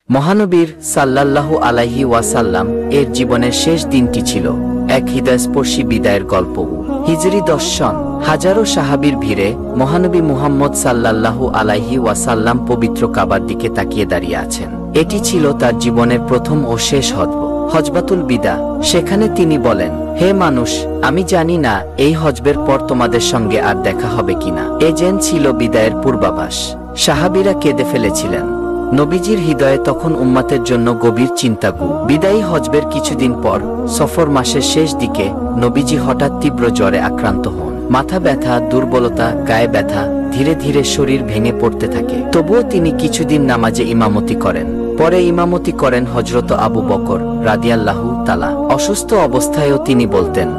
মহানবীর সাল্লাল্লাহু আলাইহি ওয়াসাল্লাম এর জীবনের শেষ দিনটি ছিল এক হৃদয়স্পর্শী বিদায়ের গল্প। হিজরি 10 সন, হাজারো সাহাবীর ভিড়ে মহানবী মুহাম্মদ সাল্লাল্লাহু আলাইহি ওয়াসাল্লাম পবিত্র কাবার দিকে তাকিয়ে দাঁড়িয়ে আছেন। এটি ছিল তার জীবনের প্রথম ও শেষ হজবাতুল বিদা। সেখানে তিনি বলেন, হে মানুষ, আমি জানি না এই হজবের পর তোমাদের সঙ্গে আর দেখা হবে কিনা। এ যেন ছিল বিদায়ের পূর্বাভাস। সাহাবীরা কেঁদে ফেলেছিলেন। নবীজির হৃদয়ে তখন উম্মতের জন্য গভীর চিন্তা। বিদায়ী হজবের কিছুদিন পর সফর মাসের শেষ দিকে নবীজি হঠাৎ তীব্র জ্বরে আক্রান্ত হন। মাথা ব্যথা, দুর্বলতা, গায়ে ব্যথা, ধীরে ধীরে শরীর ভেঙে পড়তে থাকে। তবুও তিনি কিছুদিন নামাজে ইমামতি করেন। পরে ইমামতি করেন হযরত আবু বকর রাদিয়াল্লাহু তাআলা। অসুস্থ অবস্থায়ও তিনি বলতেন,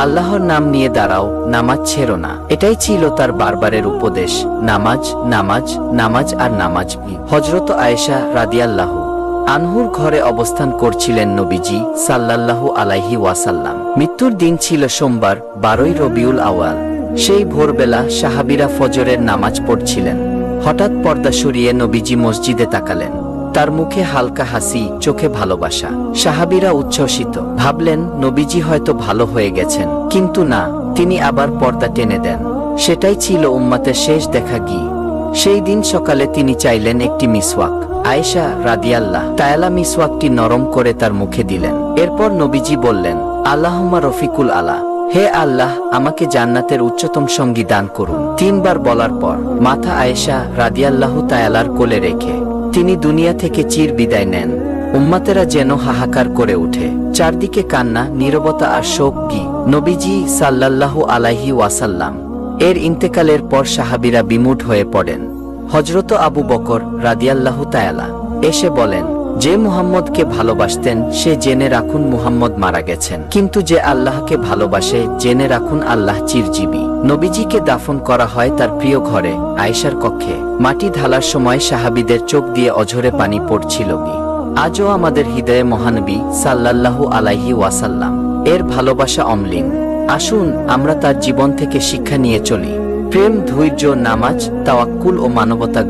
আল্লাহর নাম নিয়ে দাঁড়াও, নামাজ ছেড়ো না। এটাই ছিল তার বারবারের উপদেশ, নামাজ, নামাজ, নামাজ আর নামাজ। হযরত আয়েশা রাদিয়াল্লাহু আনহুর ঘরে অবস্থান করছিলেন নবীজি সাল্লাল্লাহু আলাইহি ওয়াসাল্লাম। মৃত্যুর দিন ছিল সোমবার, 12ই রবিউল আউয়াল। সেই ভোরবেলা সাহাবীরা ফজরের নামাজ পড়ছিলেন। হঠাৎ পর্দা সরিয়ে নবীজি মসজিদে তাকালেন। তার মুখে হালকা হাসি, চোখে ভালোবাসা। সাহাবীরা উচ্ছ্বসিত, ভাবলেন নবীজি হয়তো ভালো হয়ে গেছেন। কিন্তু না, তিনি আবার পর্দা টেনে দেন। সেটাই ছিল উম্মতের শেষ দেখা। সেই দিন সকালে তিনি চাইলেন একটি মিসওয়াক। আয়েশা রাদিয়াল্লাহু তাআলা মিসওয়াকটি নরম করে তার মুখে দিলেন। এরপর নবীজি বললেন, আল্লাহুম্মা রফিকুল আলা, হে আল্লাহ, আমাকে জান্নাতের উচ্চতম সঙ্গী দান করুন। 3 বার বলার পর মাথা আয়েশা রাদিয়াল্লাহু তাআলার কোলে রেখে তিনি দুনিয়া থেকে চির বিদায় নেন। উম্মতেরা যেন হাহাকার করে ওঠে। চারদিকে কান্না, নীরবতা আর শোক। নবীজি সাল্লাল্লাহু আলাইহি ওয়াসাল্লাম এর ইন্তেকালের পর সাহাবীরা বিমূঢ় হয়ে পড়েন। হযরত আবু বকর রাদিয়াল্লাহু তাআলা এসে বলেন, যে মুহাম্মদকে ভালোবাসতেন সে জেনে রাখুন মুহাম্মদ মারা গেছেন, কিন্তু যে আল্লাহকে ভালোবাসে জেনে রাখুন আল্লাহ চিরজীবী। নবীজিকে দাফন করা হয় তার প্রিয় ঘরে, আয়েশার কক্ষে। মাটি ঢালার সময় সাহাবীদের চোখ দিয়ে অঝরে পানি পড়ছিল। আজও আমাদের হৃদয়ে মহানবী সাল্লাল্লাহু আলাইহি ওয়াসাল্লাম এর ভালোবাসা অম্লিন। আসুন আমরা তার জীবন থেকে শিক্ষা নিয়ে চলি। প্রেম, ধৈর্য, নামাজ, তাওয়াক্কুল ও মানবতা।